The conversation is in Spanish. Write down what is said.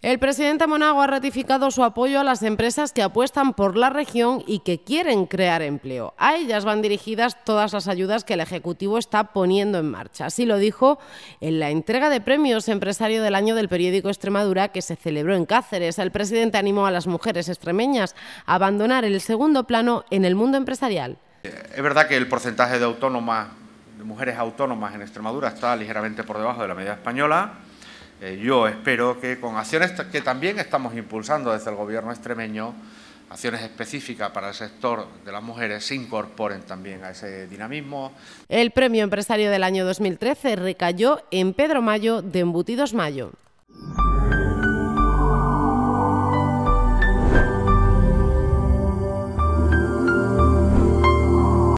El presidente Monago ha ratificado su apoyo a las empresas que apuestan por la región y que quieren crear empleo. A ellas van dirigidas todas las ayudas que el Ejecutivo está poniendo en marcha. Así lo dijo en la entrega de premios Empresario del Año del periódico Extremadura, que se celebró en Cáceres. El presidente animó a las mujeres extremeñas a abandonar el segundo plano en el mundo empresarial. Es verdad que el porcentaje de mujeres autónomas en Extremadura está ligeramente por debajo de la media española. Yo espero que con acciones que también estamos impulsando desde el Gobierno extremeño, acciones específicas para el sector de las mujeres, se incorporen también a ese dinamismo. El premio Empresario del año 2013 recayó en Pedro Mayo de Embutidos Mayo.